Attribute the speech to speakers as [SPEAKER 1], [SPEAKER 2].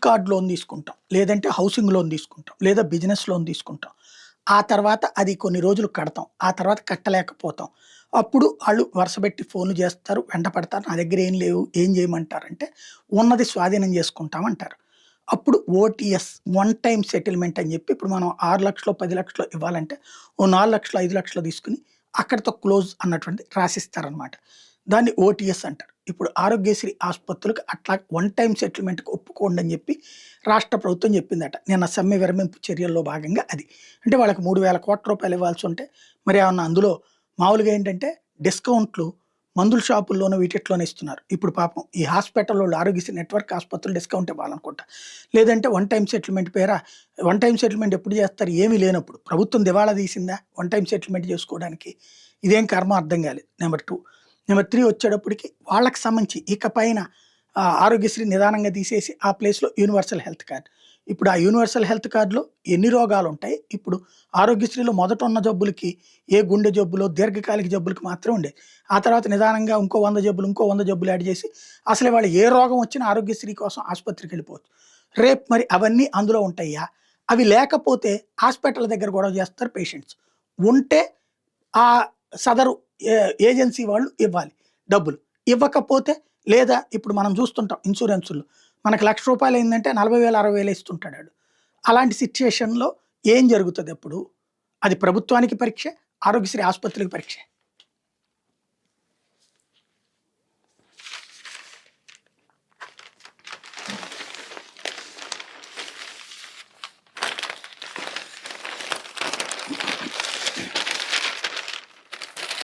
[SPEAKER 1] Card loan తీసుకుంటాం, లేదంటే housing loan తీసుకుంటాం, లేదా బిజినెస్ లోన్ తీసుకుంటాం. ఆ తర్వాత అది కొన్ని రోజులు కడతాం. ఆ తర్వాత కట్టలేకపోతాం. అప్పుడు ఆళ్ళు వరుసబెట్టి ఫోన్‌లు చేస్తారు, వెంట పడతారు. నా దగ్గర ఏం లేవు, ఏం చేయమంటారంటే, ఉన్నది స్వాధీనం చేసుకుంటాం అంటారు. అప్పుడు ఓటీఎస్ వన్ టైమ్ సెటిల్‌మెంట్ అని చెప్పి ఇప్పుడు మనం 6,00,000 10,00,000 ఇవ్వాలంటే, ఓ 4,00,000 5,00,000 తీసుకొని అక్కడితో క్లోజ్ అన్నటువంటిది రాసిస్తారనమాట. దాన్ని ఓటీఎస్ అంటారు. ఇప్పుడు ఆరోగ్యశ్రీ ఆసుపత్రులకు అట్లా వన్ టైమ్ సెటిల్‌మెంట్‌కి ఒప్పుకోండి అని చెప్పి రాష్ట్ర ప్రభుత్వం చెప్పిందట. నిన్న సమ్మె విరమింపు చర్యల్లో భాగంగా అది. అంటే వాళ్ళకి 3,000,00,00,000 ఇవ్వాల్సుంటే, మరి ఏమన్నా అందులో మామూలుగా ఏంటంటే డిస్కౌంట్లు మందుల షాపుల్లోనో వీటిట్లోనే ఇస్తున్నారు. ఇప్పుడు పాపం ఈ హాస్పిటలోళ్ళు ఆరోగ్యశ్రీ నెట్వర్క్ ఆసుపత్రులు డిస్కౌంట్ ఇవ్వాలనుకుంటా. లేదంటే వన్ టైమ్ సెటిల్‌మెంట్ పేరా వన్ టైమ్ సెటిల్‌మెంట్ ఎప్పుడు చేస్తారు? ఏమీ లేనప్పుడు. ప్రభుత్వం దివాళా తీసిందా వన్ టైమ్ సెటిల్‌మెంట్ చేసుకోవడానికి? ఇదేం కర్మో అర్థం కాలేదు. నెంబర్ 2. నెంబర్ 3 వచ్చేటప్పటికి వాళ్ళకి సంబంధించి ఇక పైన ఆరోగ్యశ్రీ నిదానంగా తీసేసి ఆ ప్లేస్‌లో యూనివర్సల్ హెల్త్ కార్డ్. ఇప్పుడు ఆ యూనివర్సల్ హెల్త్ కార్డ్‌లో ఎన్ని రోగాలుంటాయి? ఇప్పుడు ఆరోగ్యశ్రీలో మొదట ఉన్న జబ్బులకి ఏ గుండె జబ్బులో, దీర్ఘకాలిక జబ్బులకి మాత్రమే ఉండేది. ఆ తర్వాత నిదానంగా ఇంకో 100 జబ్బులు, ఇంకో 100 జబ్బులు యాడ్ చేసి అసలు వాళ్ళు ఏ రోగం వచ్చినా ఆరోగ్యశ్రీ కోసం ఆసుపత్రికెళ్ళిపోవచ్చు. రేపు మరి అవన్నీ అందులో ఉంటాయా? అవి లేకపోతే హాస్పిటల్ దగ్గర గొడవ చేస్తారు పేషెంట్స్. ఉంటే ఆ సదరు ఏ ఏజెన్సీ వాళ్ళు ఇవ్వాలి డబ్బులు. ఇవ్వకపోతే లేదా ఇప్పుడు మనం చూస్తుంటాం ఇన్సూరెన్సుల్లో. మనకు రూ. 1,00,000 అయిందంటే 40,000, 60,000 ఇస్తుంటాడు ఆడు. అలాంటి సిట్యుయేషన్‌లో ఏం జరుగుతదప్పుడు? అది ప్రభుత్వానికి పరీక్షే, ఆరోగ్యశ్రీ ఆసుపత్రికి పరీక్షే.